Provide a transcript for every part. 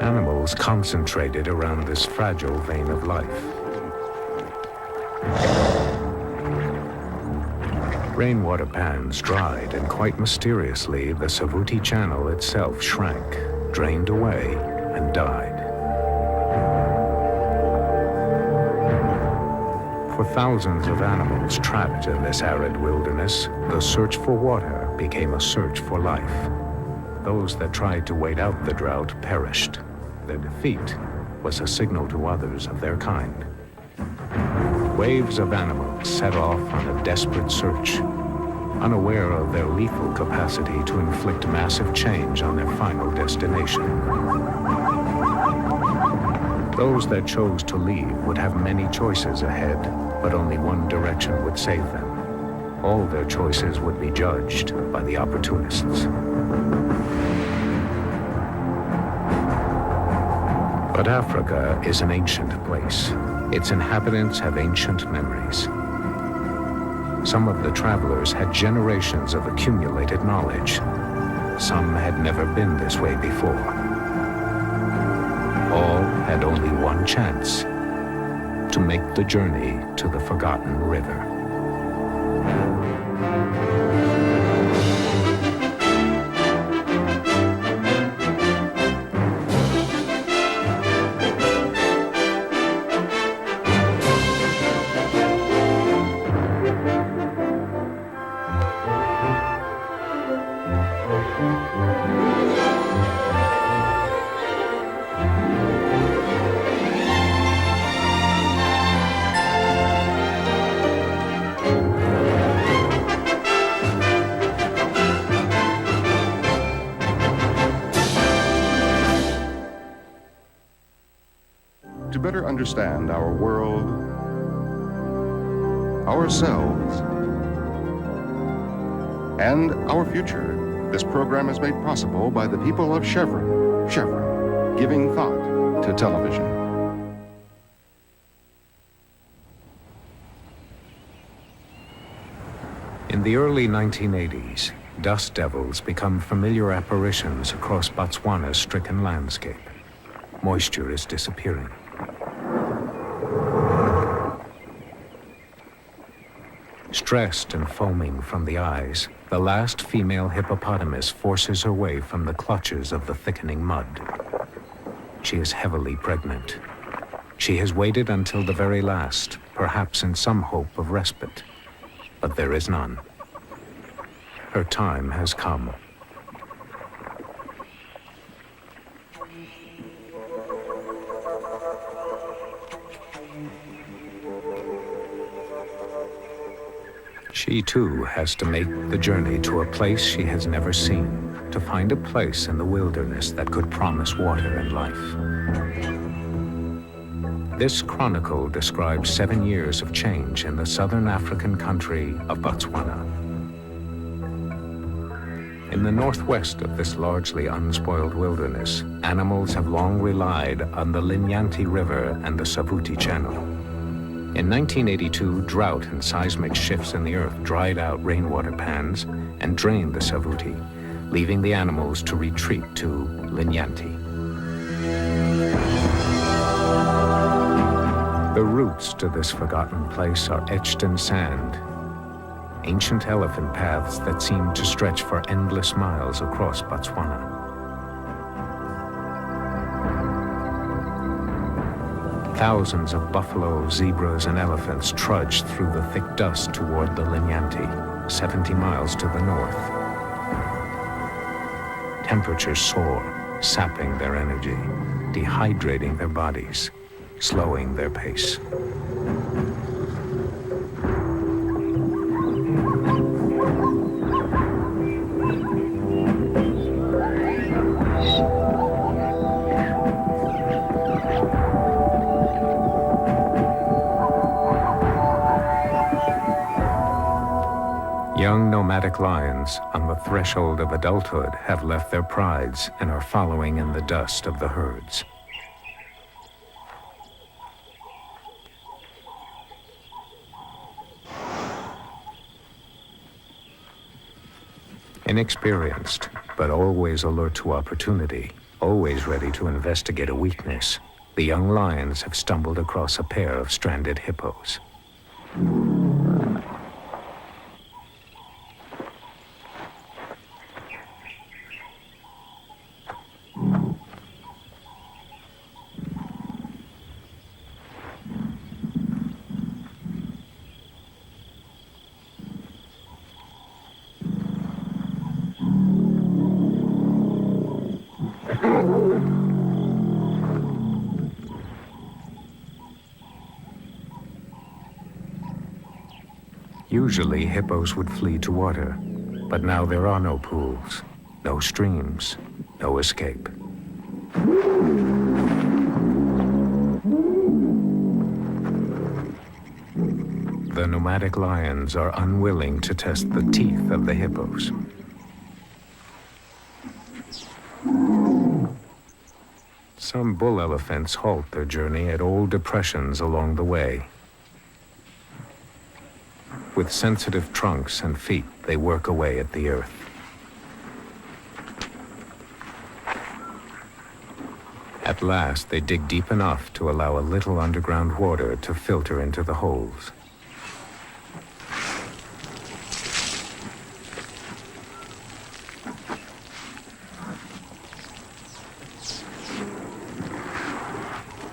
Animals concentrated around this fragile vein of life. Rainwater pans dried, and quite mysteriously, the Savuti Channel itself shrank, drained away, and died. For thousands of animals trapped in this arid wilderness, the search for water became a search for life. Those that tried to wait out the drought perished. Their defeat was a signal to others of their kind. Waves of animals set off on a desperate search, unaware of their lethal capacity to inflict massive change on their final destination. Those that chose to leave would have many choices ahead, but only one direction would save them. All their choices would be judged by the opportunists. But Africa is an ancient place. Its inhabitants have ancient memories. Some of the travelers had generations of accumulated knowledge. Some had never been this way before. All had only one chance: to make the journey to the forgotten river. To better understand our world, ourselves, and our future, this program is made possible by the people of Chevron. Chevron, giving thought to television. In the early 1980s, dust devils become familiar apparitions across Botswana's stricken landscape. Moisture is disappearing. Stressed and foaming from the eyes, the last female hippopotamus forces her way from the clutches of the thickening mud. She is heavily pregnant. She has waited until the very last, perhaps in some hope of respite. But there is none. Her time has come. She too has to make the journey to a place she has never seen, to find a place in the wilderness that could promise water and life. This chronicle describes 7 years of change in the southern African country of Botswana. In the northwest of this largely unspoiled wilderness, animals have long relied on the Linyanti River and the Savuti Channel. In 1982, drought and seismic shifts in the earth dried out rainwater pans and drained the Savuti, leaving the animals to retreat to Linyanti. The routes to this forgotten place are etched in sand, ancient elephant paths that seem to stretch for endless miles across Botswana. Thousands of buffalo, zebras, and elephants trudge through the thick dust toward the Linyanti, 70 miles to the north. Temperatures soar, sapping their energy, dehydrating their bodies, slowing their pace. Young nomadic lions on the threshold of adulthood have left their prides and are following in the dust of the herds. Inexperienced, but always alert to opportunity, Always ready to investigate a weakness, the young lions have stumbled across a pair of stranded hippos. Usually, hippos would flee to water, but now there are no pools, no streams, no escape. The nomadic lions are unwilling to test the teeth of the hippos. Some bull elephants halt their journey at old depressions along the way. With sensitive trunks and feet, they work away at the earth. At last, they dig deep enough to allow a little underground water to filter into the holes.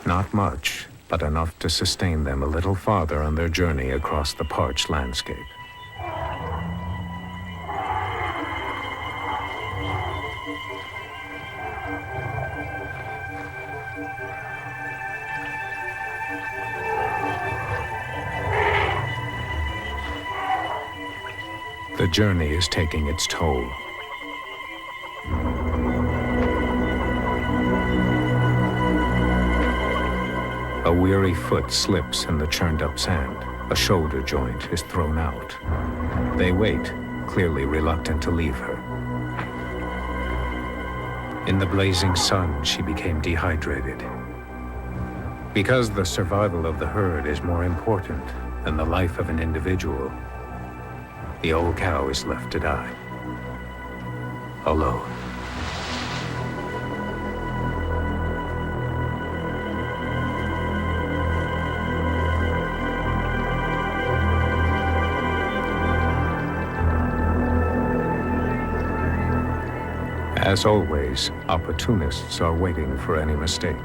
Not much, but enough to sustain them a little farther on their journey across the parched landscape. The journey is taking its toll. A weary foot slips in the churned-up sand. A shoulder joint is thrown out. They wait, clearly reluctant to leave her. In the blazing sun, she became dehydrated. Because the survival of the herd is more important than the life of an individual, the old cow is left to die, alone. As always, opportunists are waiting for any mistake.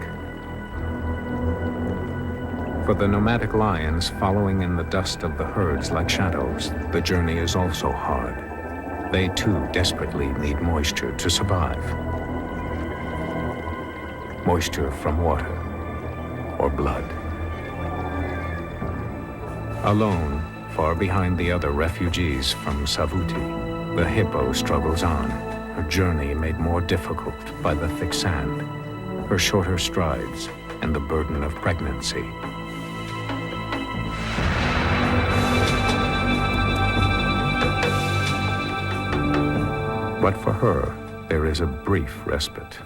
For the nomadic lions, following in the dust of the herds like shadows, the journey is also hard. They too desperately need moisture to survive. Moisture from water or blood. Alone, far behind the other refugees from Savuti, the hippo struggles on. Her journey made more difficult by the thick sand, her shorter strides, and the burden of pregnancy. But for her, there is a brief respite.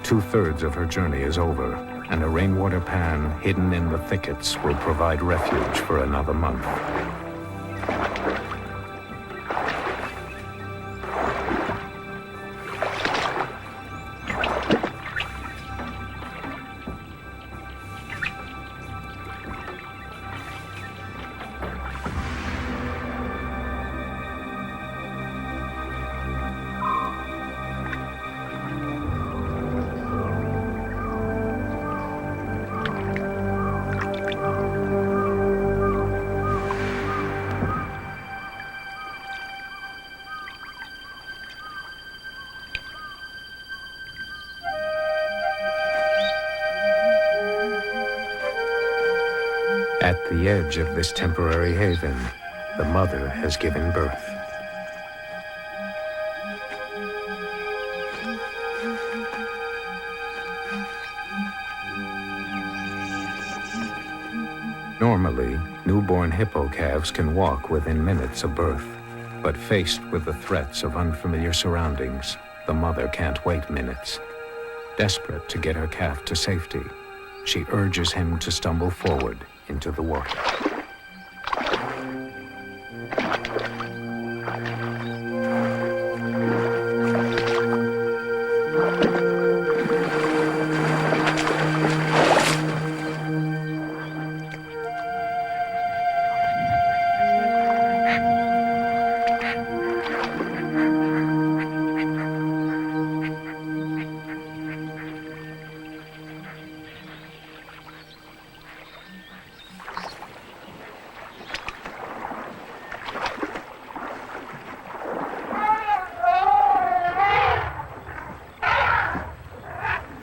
2/3 of her journey is over, and a rainwater pan hidden in the thickets will provide refuge for another month. At the edge of this temporary haven, the mother has given birth. Normally, newborn hippo calves can walk within minutes of birth, but faced with the threats of unfamiliar surroundings, the mother can't wait minutes. Desperate to get her calf to safety, she urges him to stumble forward into the water.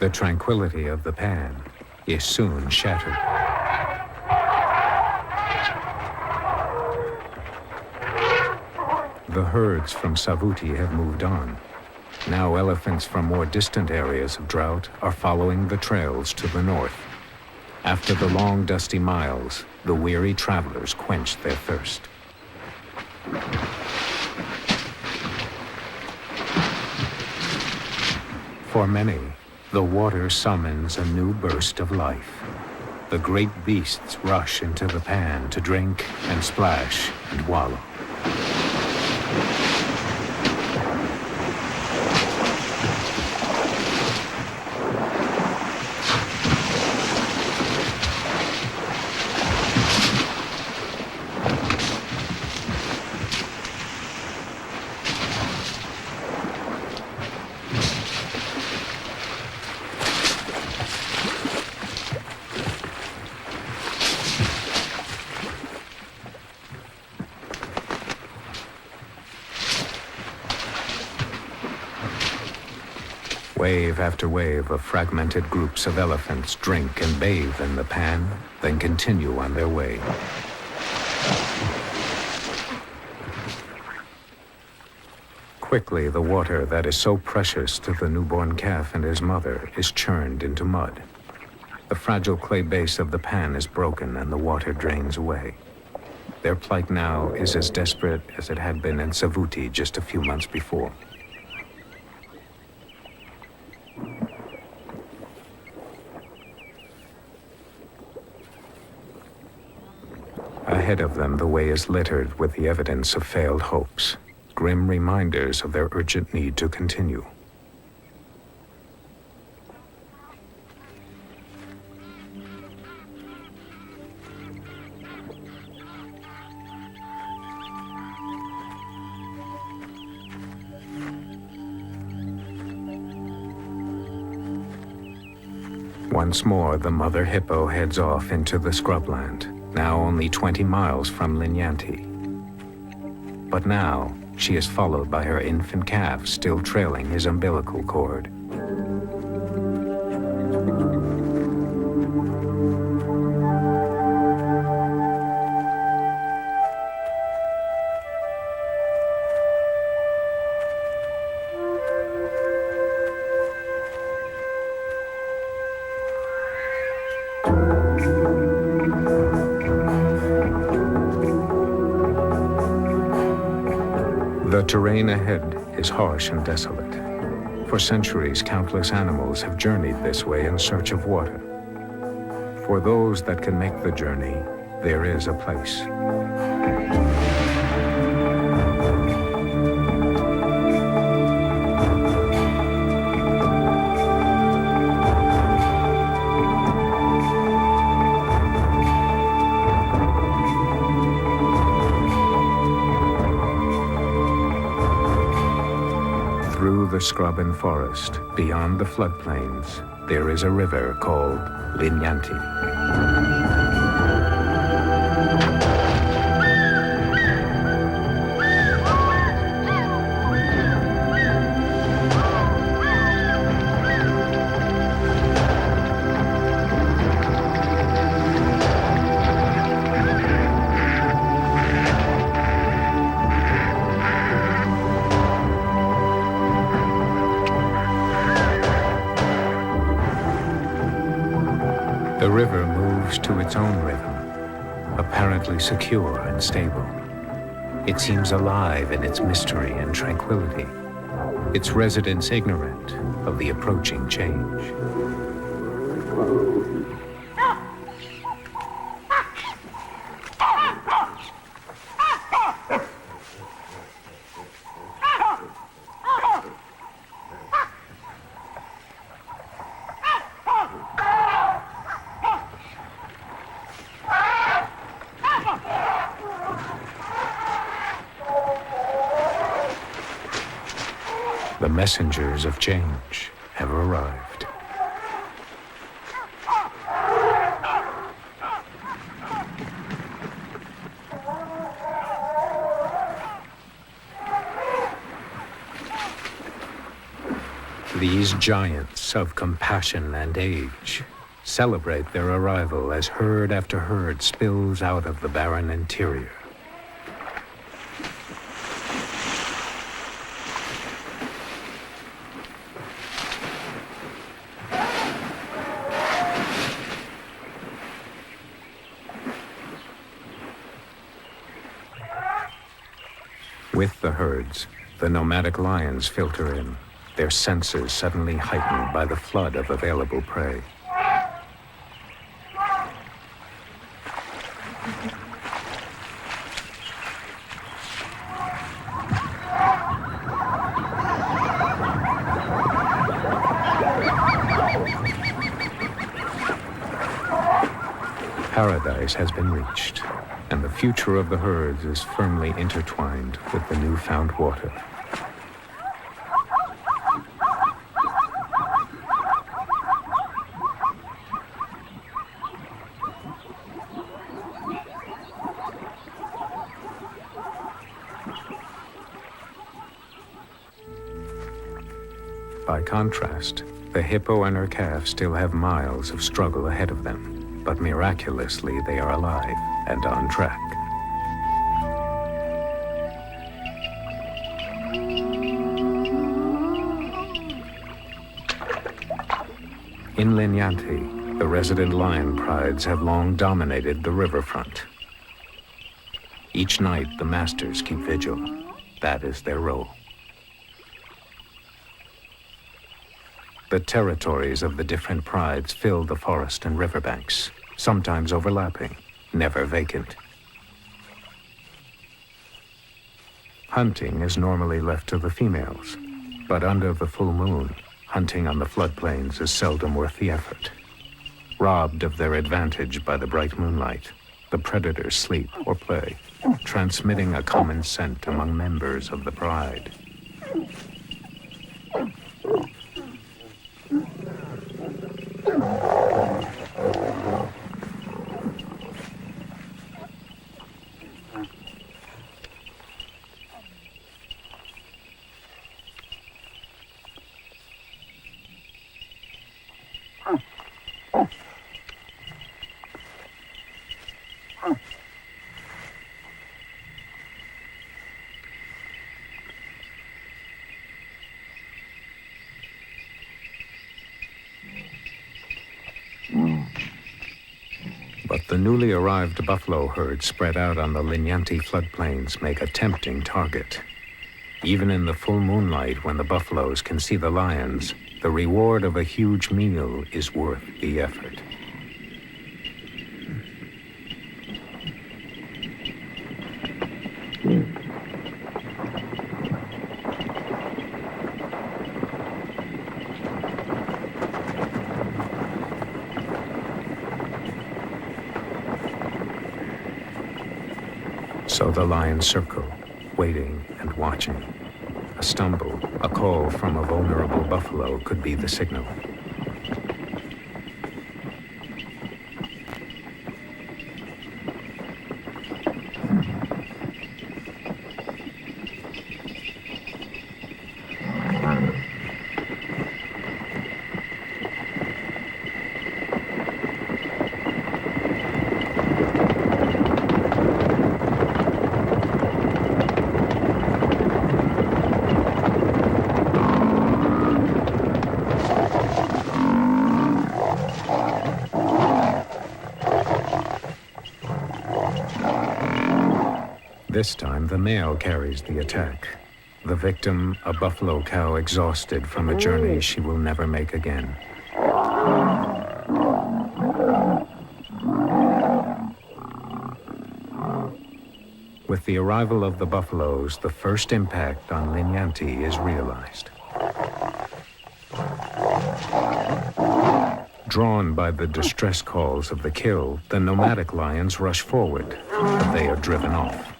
The tranquility of the pan is soon shattered. The herds from Savuti have moved on. Now elephants from more distant areas of drought are following the trails to the north. After the long, dusty miles, the weary travelers quench their thirst. For many, the water summons a new burst of life. The great beasts rush into the pan to drink and splash and wallow. Wave after wave of fragmented groups of elephants drink and bathe in the pan, then continue on their way. Quickly, the water that is so precious to the newborn calf and his mother is churned into mud. The fragile clay base of the pan is broken and the water drains away. Their plight now is as desperate as it had been in Savuti just a few months before. Ahead of them, the way is littered with the evidence of failed hopes, grim reminders of their urgent need to continue. Once more, the mother hippo heads off into the scrubland, now only 20 miles from Linyanti. But now, she is followed by her infant calf still trailing his umbilical cord. The terrain ahead is harsh and desolate. For centuries, countless animals have journeyed this way in search of water. For those that can make the journey, there is a place. Through the scrub and forest, beyond the floodplains, there is a river called Linyanti. The river moves to its own rhythm, apparently secure and stable. It seems alive in its mystery and tranquility, its residents ignorant of the approaching change. The messengers of change have arrived. These giants of compassion and age celebrate their arrival as herd after herd spills out of the barren interior. With the herds, the nomadic lions filter in, their senses suddenly heightened by the flood of available prey. Paradise has been reached, and the future of the herds is firmly intertwined with the newfound water. By contrast, the hippo and her calf still have miles of struggle ahead of them, but miraculously they are alive and on track. In Linyanti, the resident lion prides have long dominated the riverfront. Each night, the masters keep vigil. That is their role. The territories of the different prides fill the forest and riverbanks, sometimes overlapping, never vacant. Hunting is normally left to the females, but under the full moon, hunting on the floodplains is seldom worth the effort. Robbed of their advantage by the bright moonlight, the predators sleep or play, transmitting a common scent among members of the pride. But the newly arrived buffalo herd spread out on the Linyanti floodplains make a tempting target. Even in the full moonlight, when the buffaloes can see the lions, the reward of a huge meal is worth the effort. So the lions circle, waiting and watching. A stumble, a call from a vulnerable buffalo could be the signal. This time, the male carries the attack. The victim, a buffalo cow exhausted from a journey she will never make again. With the arrival of the buffaloes, the first impact on Linyanti is realized. Drawn by the distress calls of the kill, the nomadic lions rush forward, but they are driven off.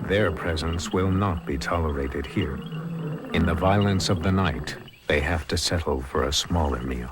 Their presence will not be tolerated here. In the violence of the night, they have to settle for a smaller meal.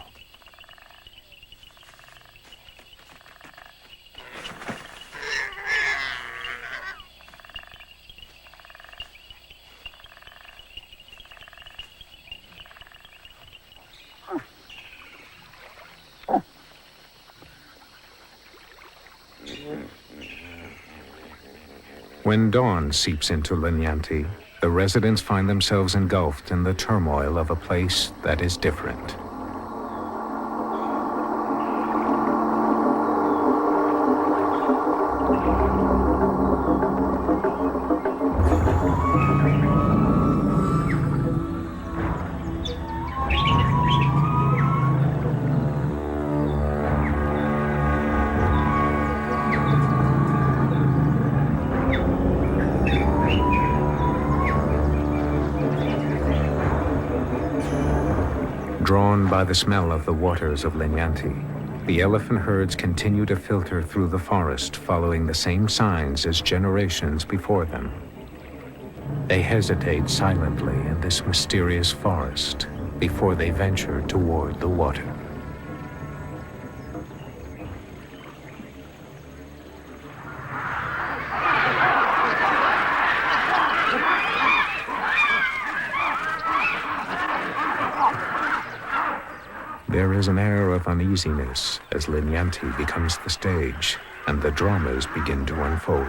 When dawn seeps into Linyanti, the residents find themselves engulfed in the turmoil of a place that is different. Drawn by the smell of the waters of Linyanti, the elephant herds continue to filter through the forest, following the same signs as generations before them. They hesitate silently in this mysterious forest before they venture toward the water. There is an air of uneasiness as Linyanti becomes the stage and the dramas begin to unfold.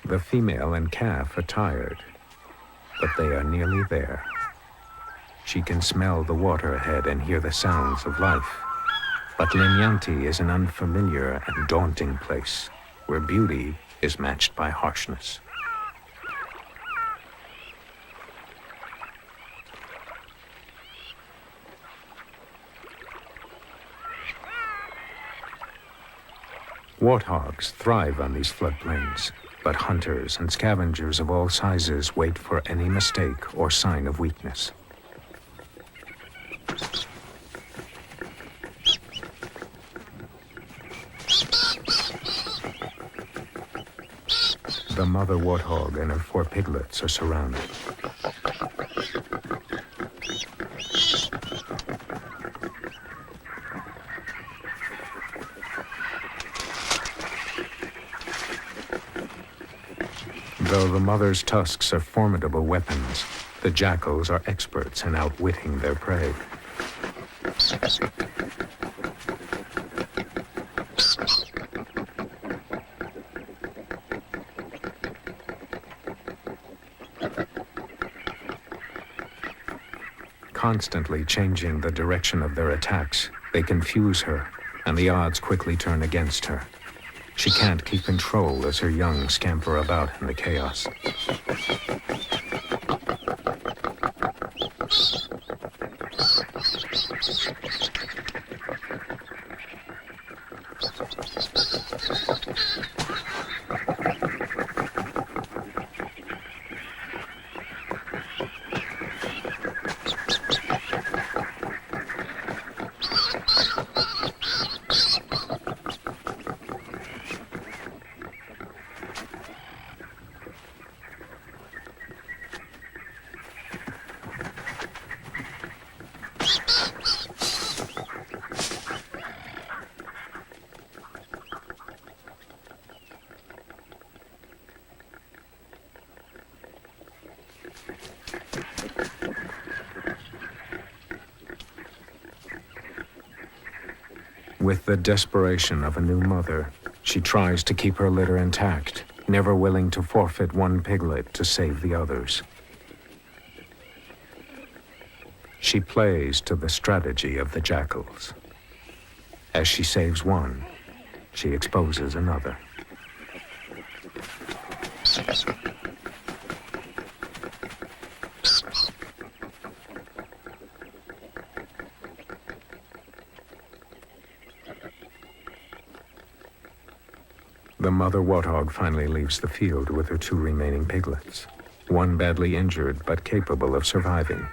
The female and calf are tired, but they are nearly there. She can smell the water ahead and hear the sounds of life. But Linyanti is an unfamiliar and daunting place, where beauty is matched by harshness. Warthogs thrive on these floodplains, but hunters and scavengers of all sizes wait for any mistake or sign of weakness. The mother warthog and her 4 piglets are surrounded. Though the mother's tusks are formidable weapons, the jackals are experts in outwitting their prey. Constantly changing the direction of their attacks, they confuse her, and the odds quickly turn against her. She can't keep control as her young scamper about in the chaos. With the desperation of a new mother, she tries to keep her litter intact, never willing to forfeit one piglet to save the others. She plays to the strategy of the jackals. As she saves one, she exposes another. The mother warthog finally leaves the field with her two remaining piglets, one badly injured but capable of surviving.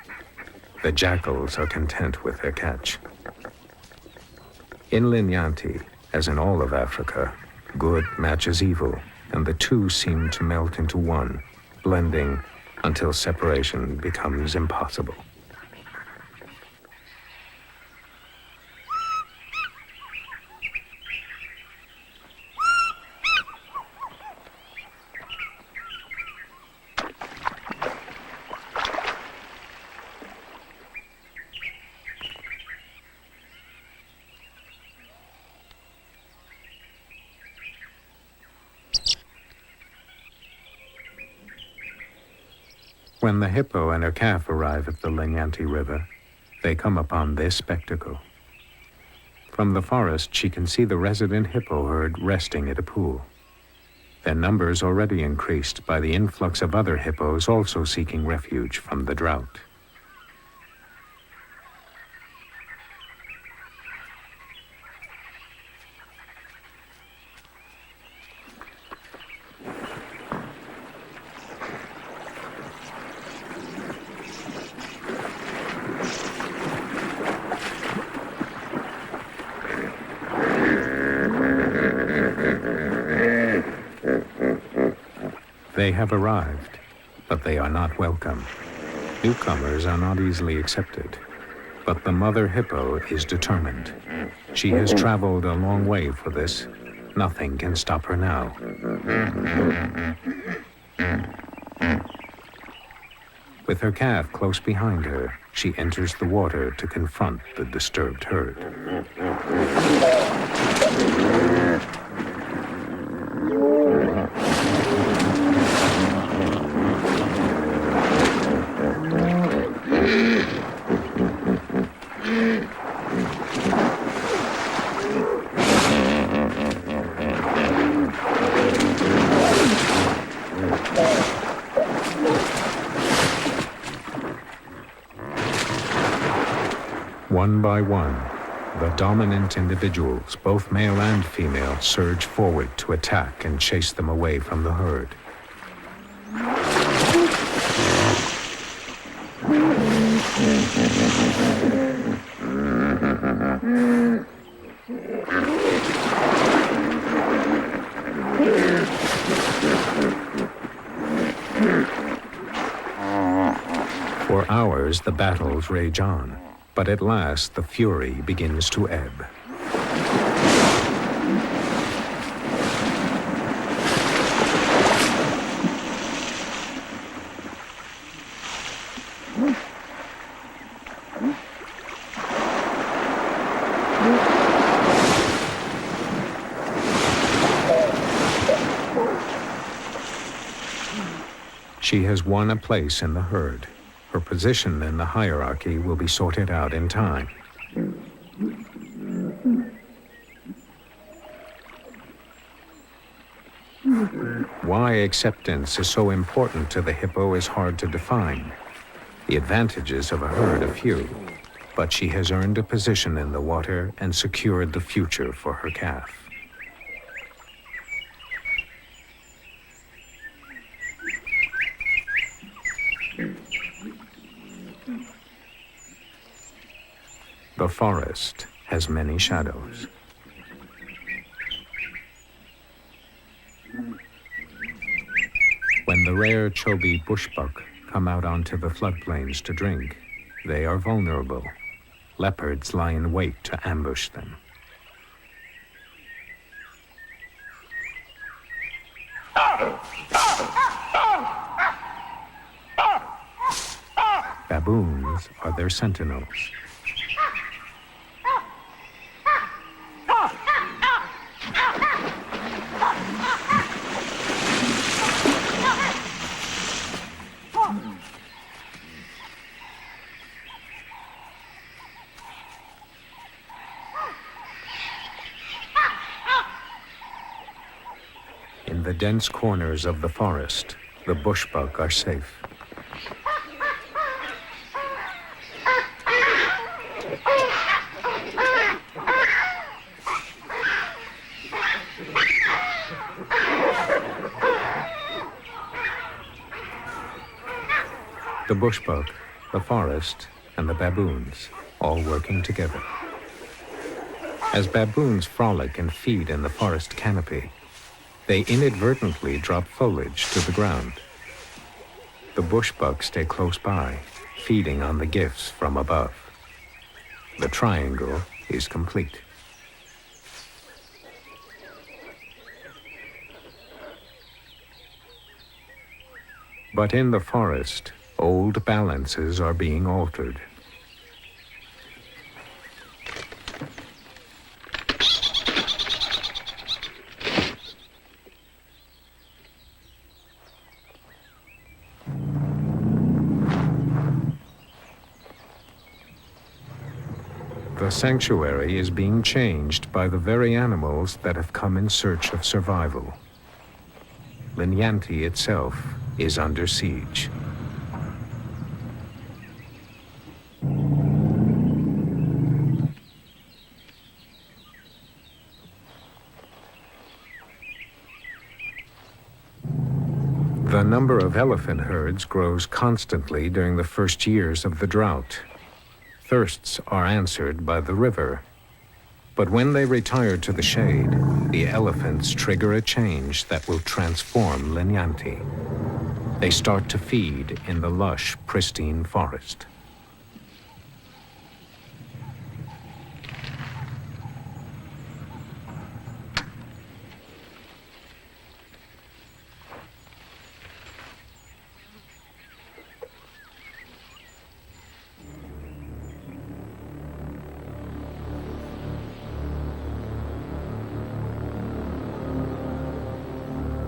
The jackals are content with their catch. In Linyanti, as in all of Africa, good matches evil, and the two seem to melt into one, blending until separation becomes impossible. When the hippo and her calf arrive at the Linyanti River, they come upon this spectacle. From the forest, she can see the resident hippo herd resting at a pool. Their numbers already increased by the influx of other hippos also seeking refuge from the drought. They have arrived, but they are not welcome. Newcomers are not easily accepted, but the mother hippo is determined. She has traveled a long way for this. Nothing can stop her now. With her calf close behind her, she enters the water to confront the disturbed herd. One by one, the dominant individuals, both male and female, surge forward to attack and chase them away from the herd. For hours, the battles rage on. But at last, the fury begins to ebb. She has won a place in the herd. Her position in the hierarchy will be sorted out in time. Why acceptance is so important to the hippo is hard to define. The advantages of a herd are few, but she has earned a position in the water and secured the future for her calf. The forest has many shadows. When the rare Chobe bushbuck come out onto the floodplains to drink, they are vulnerable. Leopards lie in wait to ambush them. Baboons are their sentinels. the dense corners of the forest, the bushbuck are safe. The bushbuck, the forest, and the baboons, all working together. As baboons frolic and feed in the forest canopy, they inadvertently drop foliage to the ground. The bushbuck stay close by, feeding on the gifts from above. The triangle is complete. But in the forest, old balances are being altered. The sanctuary is being changed by the very animals that have come in search of survival. Linyanti itself is under siege. The number of elephant herds grows constantly during the first years of the drought. Thirsts are answered by the river. But when they retire to the shade, the elephants trigger a change that will transform Linyanti. They start to feed in the lush, pristine forest.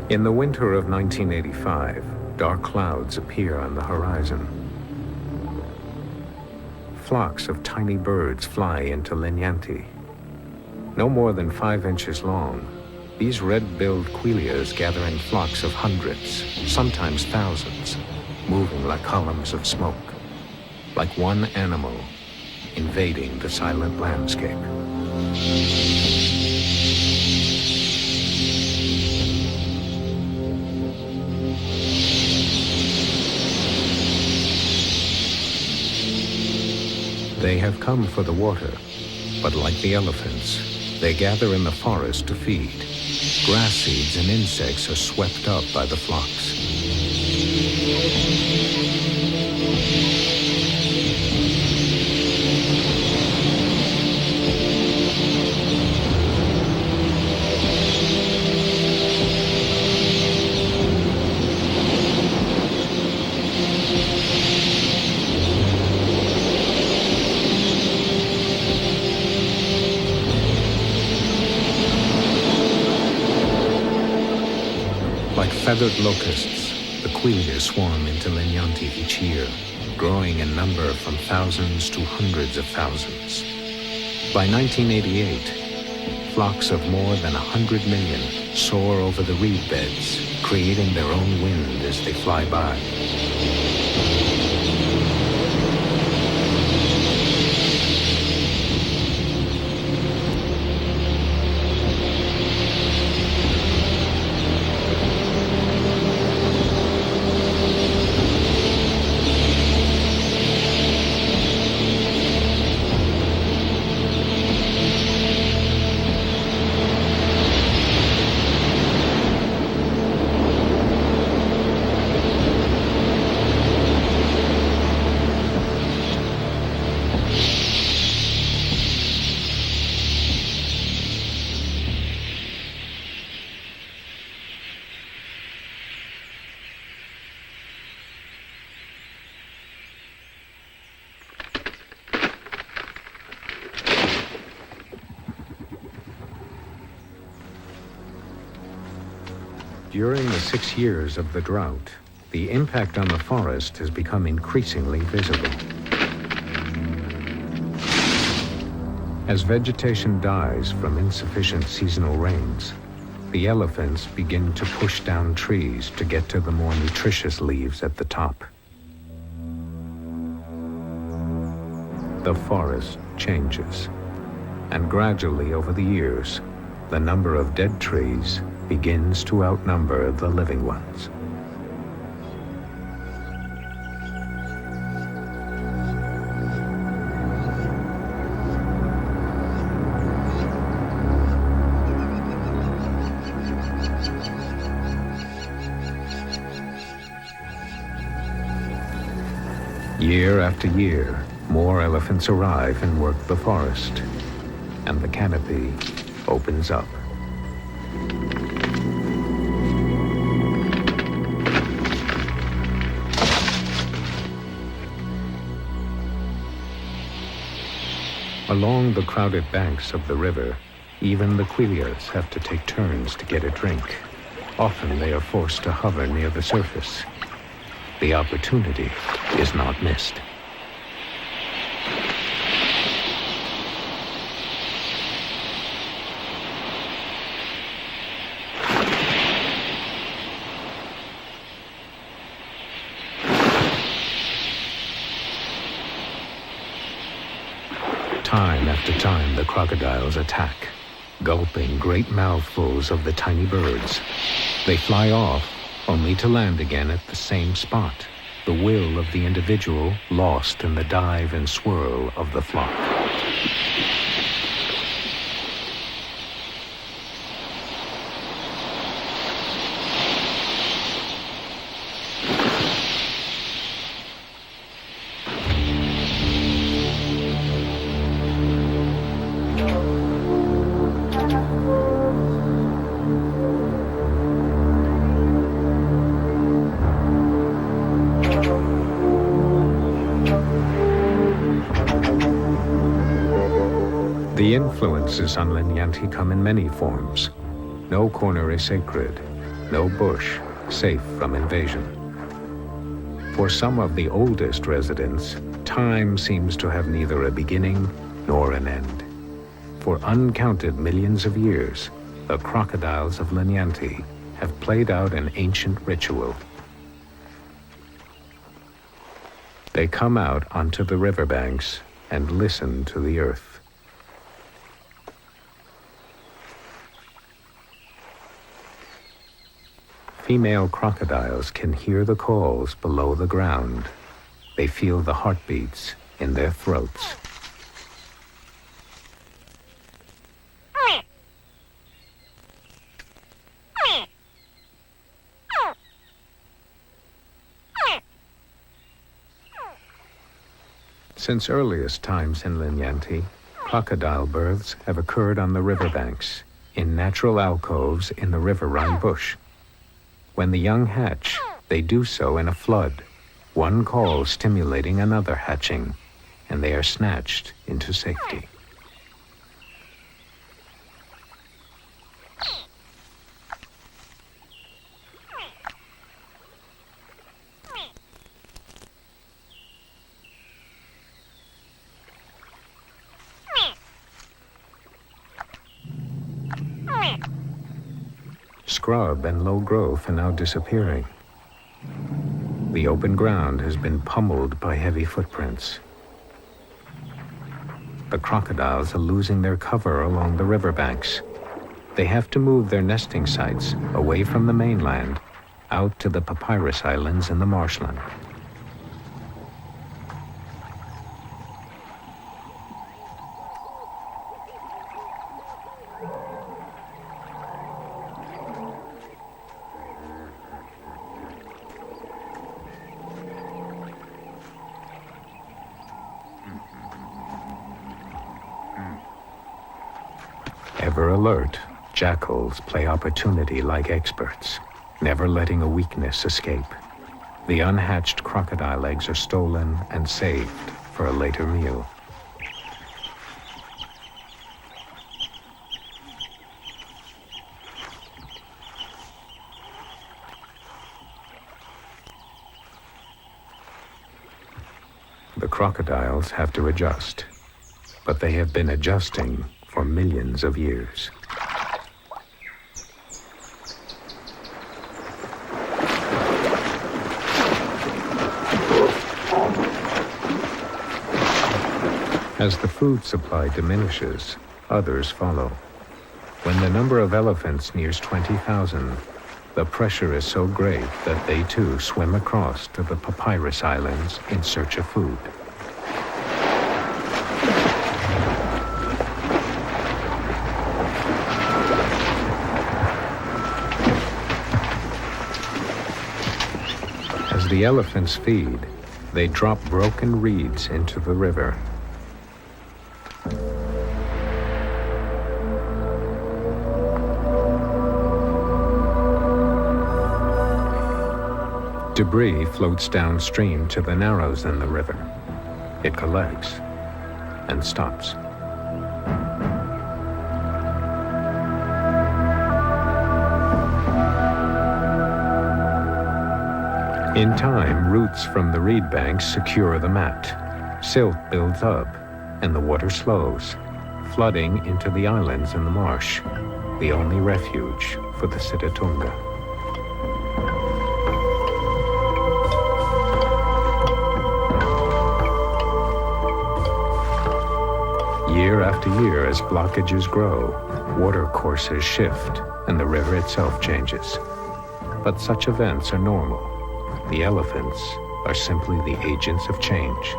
In the winter of 1985, dark clouds appear on the horizon. Flocks of tiny birds fly into Linyanti. No more than 5 inches long, these red-billed quilias gather in flocks of hundreds, sometimes thousands, moving like columns of smoke, like one animal invading the silent landscape. They have come for the water, but like the elephants, they gather in the forest to feed. Grass seeds and insects are swept up by the flocks. Like feathered locusts, the quilias swarm into Linyanti each year, growing in number from thousands to hundreds of thousands. By 1988, flocks of more than 100 million soar over the reed beds, creating their own wind as they fly by. During the 6 years of the drought, the impact on the forest has become increasingly visible. As vegetation dies from insufficient seasonal rains, The elephants begin to push down trees to get to the more nutritious leaves at the top. The forest changes, and gradually over the years, the number of dead trees begins to outnumber the living ones. Year after year, more elephants arrive and work the forest, and the canopy opens up. Along the crowded banks of the river, even the quillias have to take turns to get a drink. Often they are forced to hover near the surface. The opportunity is not missed. Time after time, the crocodiles attack, gulping great mouthfuls of the tiny birds. They fly off, only to land again at the same spot, the will of the individual lost in the dive and swirl of the flock. The influences on Linyanti come in many forms. No corner is sacred, no bush safe from invasion. For some of the oldest residents, time seems to have neither a beginning nor an end. For uncounted millions of years, the crocodiles of Linyanti have played out an ancient ritual. They come out onto the riverbanks and listen to the earth. Female crocodiles can hear the calls below the ground. They feel the heartbeats in their throats. Since earliest times in Linyanti, crocodile births have occurred on the riverbanks, in natural alcoves in the riverine bush. When the young hatch, they do so in a flood, one call stimulating another hatching, and they are snatched into safety. Scrub and low growth are now disappearing. The open ground has been pummeled by heavy footprints. The crocodiles are losing their cover along the riverbanks. They have to move their nesting sites away from the mainland, out to the papyrus islands in the marshland. Ever alert, jackals play opportunity like experts, never letting a weakness escape. The unhatched crocodile eggs are stolen and saved for a later meal. The crocodiles have to adjust, but they have been adjusting for millions of years. As the food supply diminishes, others follow. When the number of elephants nears 20,000, the pressure is so great that they too swim across to the Papyrus Islands in search of food. As the elephants feed, they drop broken reeds into the river. Debris floats downstream to the narrows in the river. It collects and stops. In time, roots from the reed banks secure the mat. Silt builds up, and the water slows, flooding into the islands in the marsh, the only refuge for the Sitatunga. Year after year, as blockages grow, water courses shift, and the river itself changes. But such events are normal. The elephants are simply the agents of change.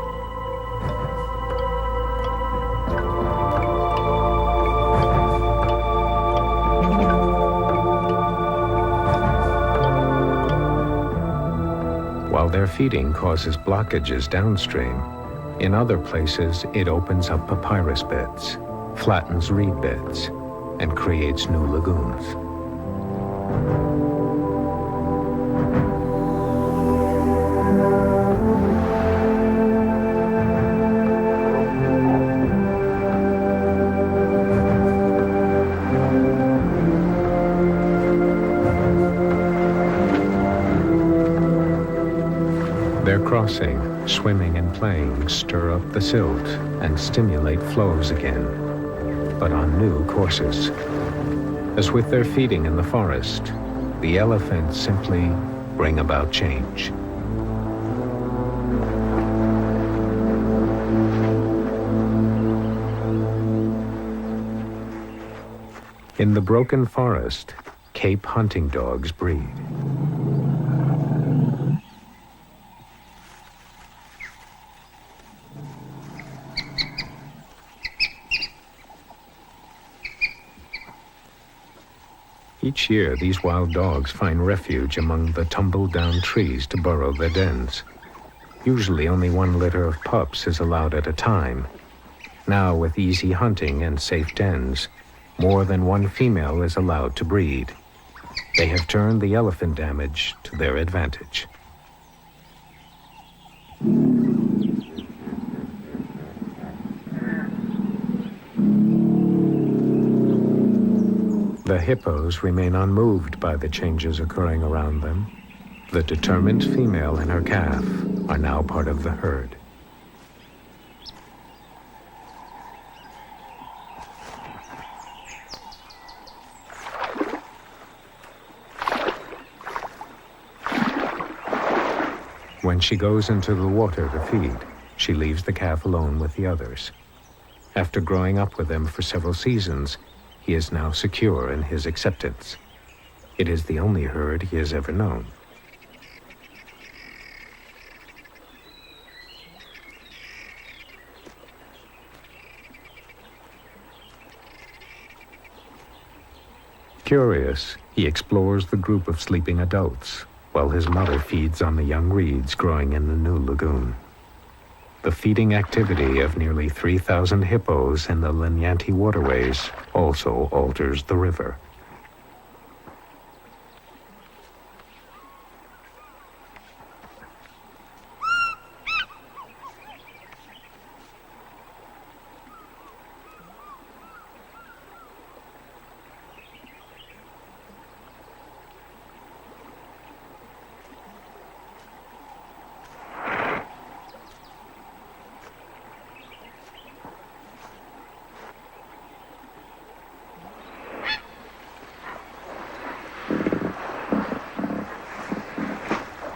While their feeding causes blockages downstream, in other places it opens up papyrus beds, flattens reed beds, and creates new lagoons. Their crossing, swimming and playing stir up the silt and stimulate flows again, but on new courses. As with their feeding in the forest, the elephants simply bring about change. In the broken forest, Cape hunting dogs breed. Each year, these wild dogs find refuge among the tumble-down trees to burrow their dens. Usually only one litter of pups is allowed at a time. Now, with easy hunting and safe dens, more than one female is allowed to breed. They have turned the elephant damage to their advantage. The hippos remain unmoved by the changes occurring around them. The determined female and her calf are now part of the herd. When she goes into the water to feed, she leaves the calf alone with the others. After growing up with them for several seasons, he is now secure in his acceptance. It is the only herd he has ever known. Curious, he explores the group of sleeping adults, while his mother feeds on the young reeds growing in the new lagoon. The feeding activity of nearly 3,000 hippos in the Linyanti waterways also alters the river.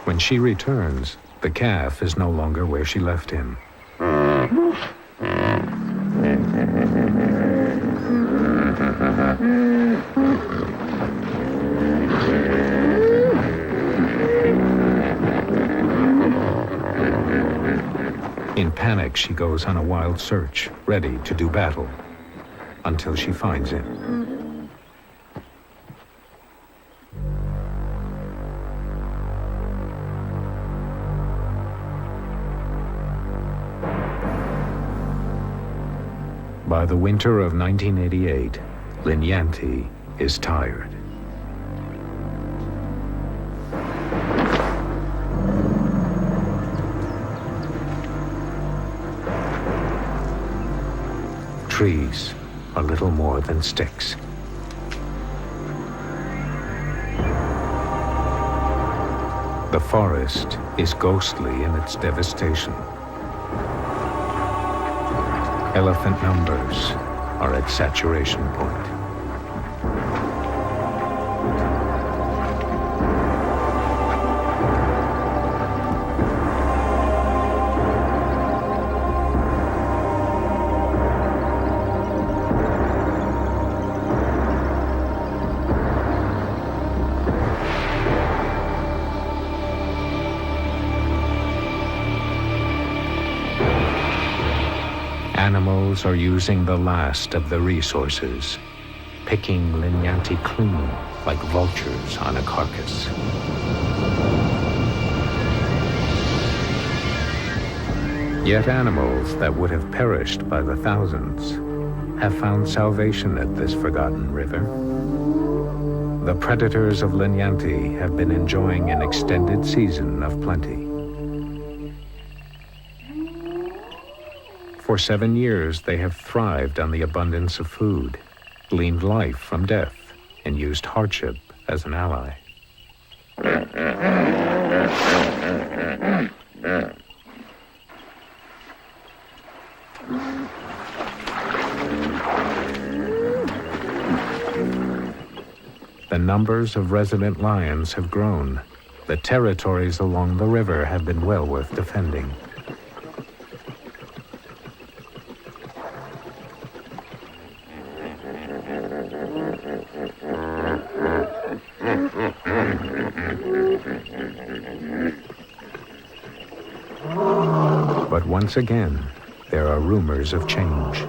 When she returns, the calf is no longer where she left him. In panic, she goes on a wild search, ready to do battle, until she finds him. By the winter of 1988, Linyanti is tired. Trees are little more than sticks. The forest is ghostly in its devastation. Elephant numbers are at saturation point. Animals are using the last of the resources, picking Linyanti clean like vultures on a carcass. Yet animals that would have perished by the thousands have found salvation at this forgotten river. The predators of Linyanti have been enjoying an extended season of plenty. For 7 years, they have thrived on the abundance of food, gleaned life from death, and used hardship as an ally. The numbers of resident lions have grown. The territories along the river have been well worth defending. But once again, there are rumors of change.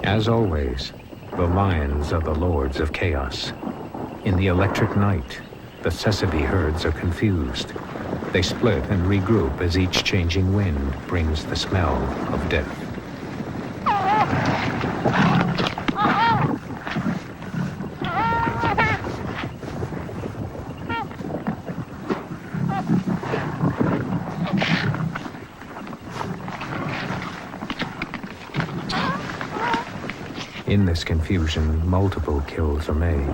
As always, the lions are the lords of chaos. In the electric night, the Sesame herds are confused. They split and regroup as each changing wind brings the smell of death. In this confusion, multiple kills are made.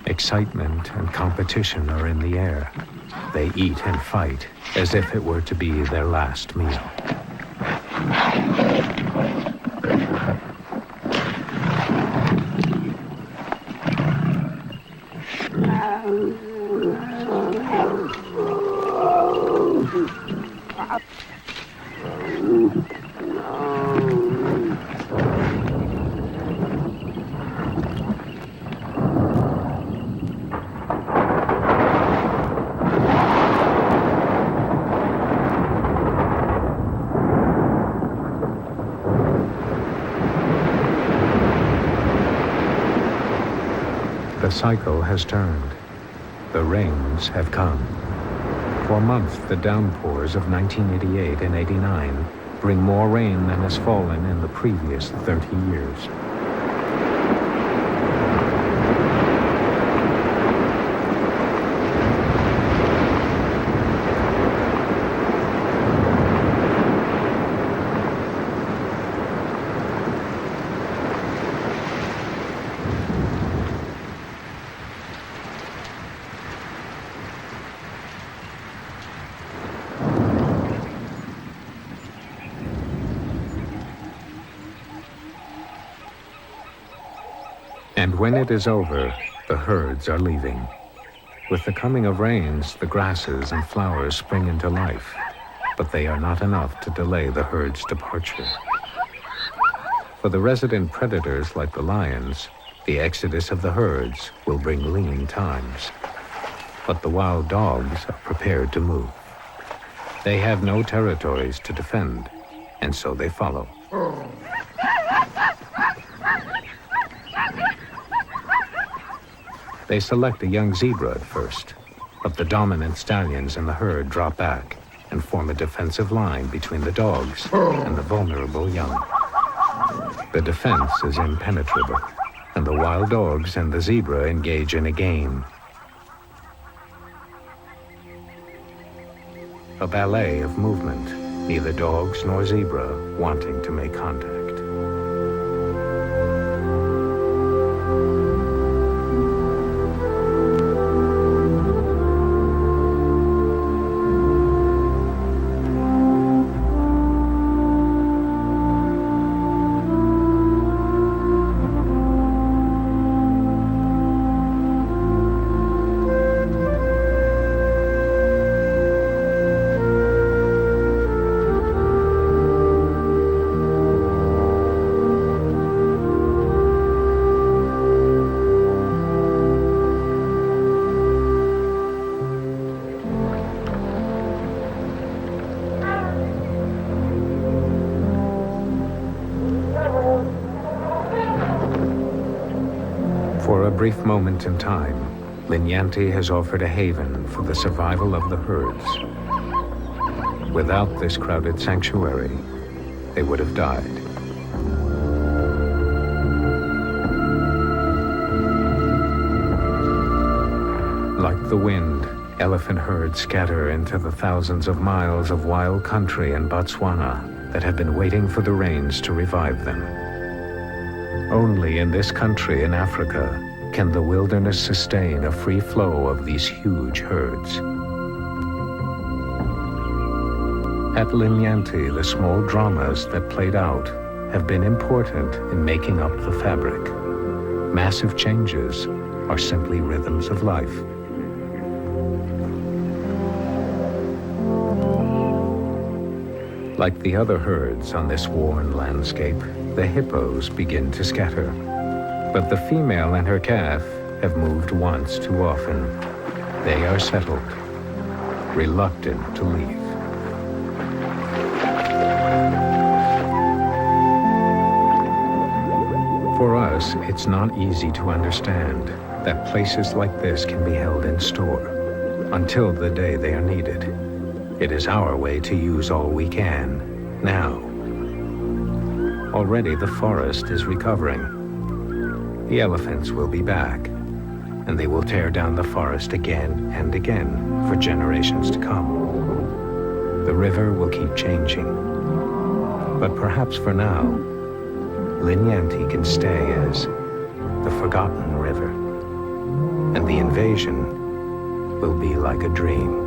Excitement and competition are in the air. They eat and fight as if it were to be their last meal. The cycle has turned. The rains have come. For months, the downpours of 1988 and 89 bring more rain than has fallen in the previous 30 years. And when it is over, the herds are leaving. With the coming of rains, the grasses and flowers spring into life, but they are not enough to delay the herd's departure. For the resident predators like the lions, the exodus of the herds will bring lean times. But the wild dogs are prepared to move. They have no territories to defend, and so they follow. They select a young zebra at first, but the dominant stallions in the herd drop back and form a defensive line between the dogs and the vulnerable young. The defense is impenetrable, and the wild dogs and the zebra engage in a game. A ballet of movement, neither dogs nor zebra wanting to make contact. For a brief moment in time, Linyanti has offered a haven for the survival of the herds. Without this crowded sanctuary, they would have died. Like the wind, elephant herds scatter into the thousands of miles of wild country in Botswana that have been waiting for the rains to revive them. Only in this country in Africa can the wilderness sustain a free flow of these huge herds. At Linyanti, the small dramas that played out have been important in making up the fabric. Massive changes are simply rhythms of life. Like the other herds on this worn landscape, the hippos begin to scatter. But the female and her calf have moved once too often. They are settled, reluctant to leave. For us, it's not easy to understand that places like this can be held in store until the day they are needed. It is our way to use all we can, now. Already the forest is recovering. The elephants will be back, and they will tear down the forest again and again for generations to come. The river will keep changing. But perhaps for now, Linyanti can stay as the forgotten river, and the invasion will be like a dream.